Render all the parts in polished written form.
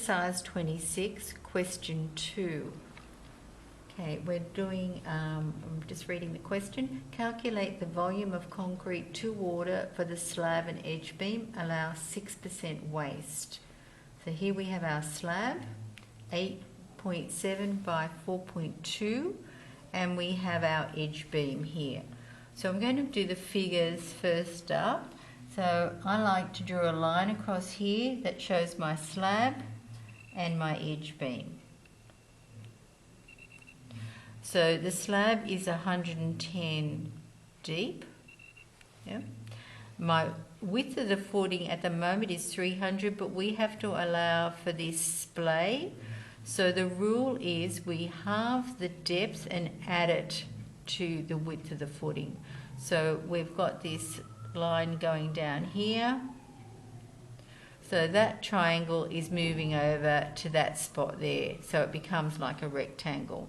exercise 26, question 2. Okay, we're doing, I'm just reading the question. Calculate the volume of concrete to water for the slab and edge beam. Allow 6% waste. So here we have our slab, 8.7 by 4.2, and we have our edge beam here. So I'm going to do the figures first up. So I like to draw a line across here that shows my slab and my edge beam. So the slab is 110 deep. Yeah. My width of the footing at the moment is 300, but we have to allow for this splay. So the rule is we halve the depth and add it to the width of the footing. So we've got this line going down here. So that triangle is moving over to that spot there. So it becomes like a rectangle.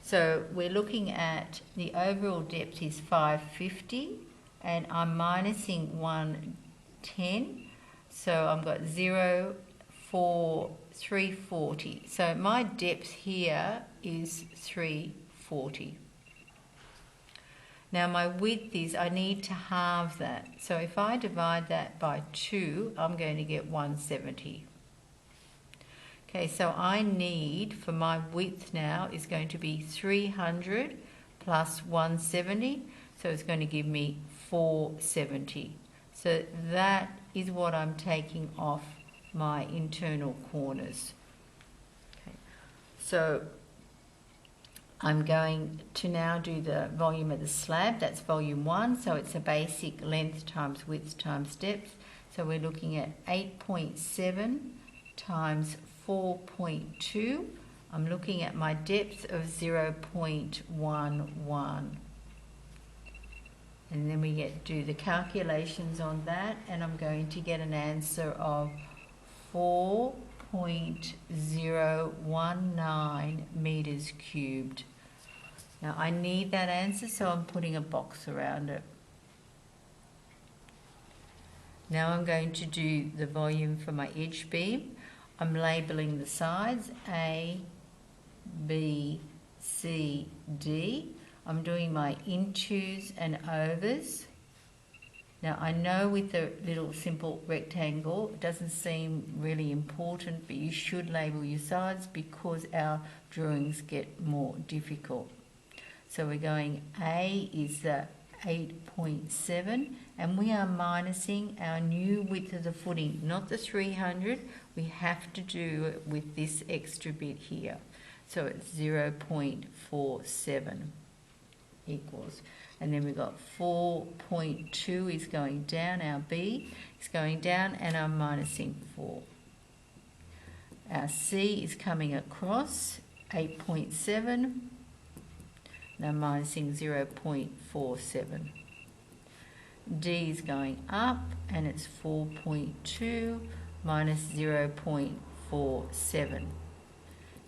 So we're looking at the overall depth is 550 and I'm minusing 110. So I've got 0, 4, 340. So my depth here is 340. Now my width is, I need to halve that. So if I divide that by 2, I'm going to get 170. Okay, so I need, for my width now, is going to be 300 plus 170. So it's going to give me 470. So that is what I'm taking off my internal corners. Okay, so I'm going to now do the volume of the slab. That's volume 1. So it's a basic length times width times depth. So we're looking at 8.7 times 4.2. I'm looking at my depth of 0.11. And then we do the calculations on that, and I'm going to get an answer of 4.019 meters cubed. Now I need that answer, so I'm putting a box around it. Now I'm going to do the volume for my edge beam. I'm labelling the sides A, B, C, D. I'm doing my intos and overs. Now I know with the little simple rectangle, it doesn't seem really important, but you should label your sides because our drawings get more difficult. So we're going A is the 8.7 and we are minusing our new width of the footing, not the 300. We have to do it with this extra bit here. So it's 0.47 equals. And then we've got 4.2 is going down, our B is going down, and I'm minusing 4. Our C is coming across, 8.7, now minusing 0.47. D is going up, and it's 4.2 minus 0.47.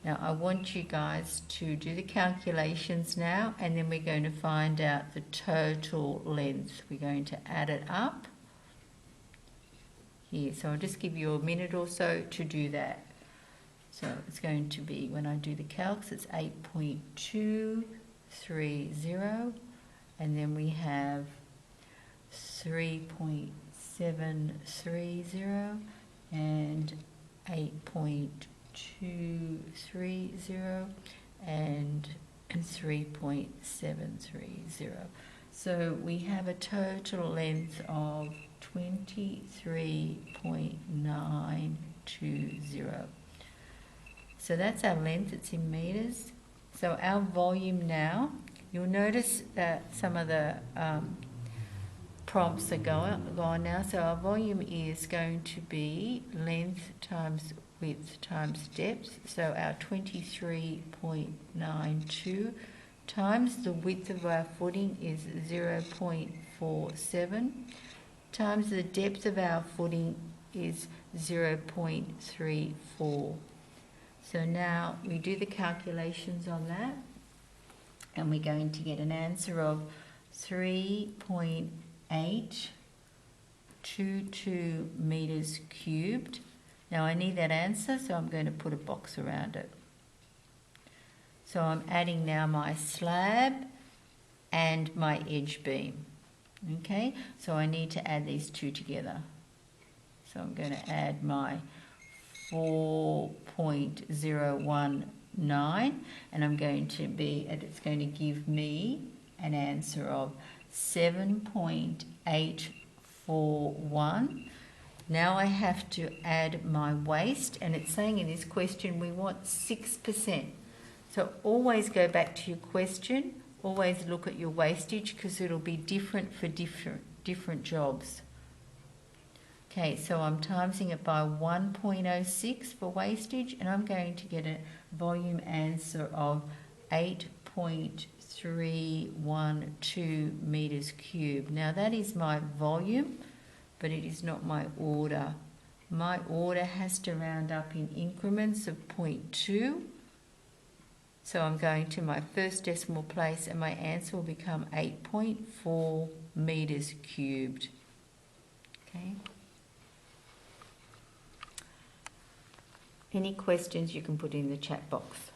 Now I want you guys to do the calculations now, and then we're going to find out the total length. We're going to add it up here. So I'll just give you a minute or so to do that. So it's going to be, when I do the calcs, it's 8.230, and then we have 3.730 and 8.230 and 3.730. So we have a total length of 23.920. So that's our length, it's in meters. So our volume now, you'll notice that some of the prompts are gone now. So our volume is going to be length times width times depth. So our 23.92 times the width of our footing is 0.47 times the depth of our footing is 0.34. So now we do the calculations on that, and we're going to get an answer of 3.822 meters cubed Now I need that answer, so I'm going to put a box around it. So I'm adding now my slab and my edge beam. Okay, so I need to add these two together. So I'm going to add my 4.019, and I'm going to it's going to give me an answer of 7.841. Now I have to add my waste, and it's saying in this question we want 6%. So always go back to your question, always look at your wastage, because it'll be different for different jobs. Okay, so I'm timesing it by 1.06 for wastage, and I'm going to get a volume answer of 8.312 meters cubed. Now that is my volume, but it is not my order. My order has to round up in increments of 0.2. So I'm going to my first decimal place, and my answer will become 8.4 meters cubed. Okay. Any questions you can put in the chat box.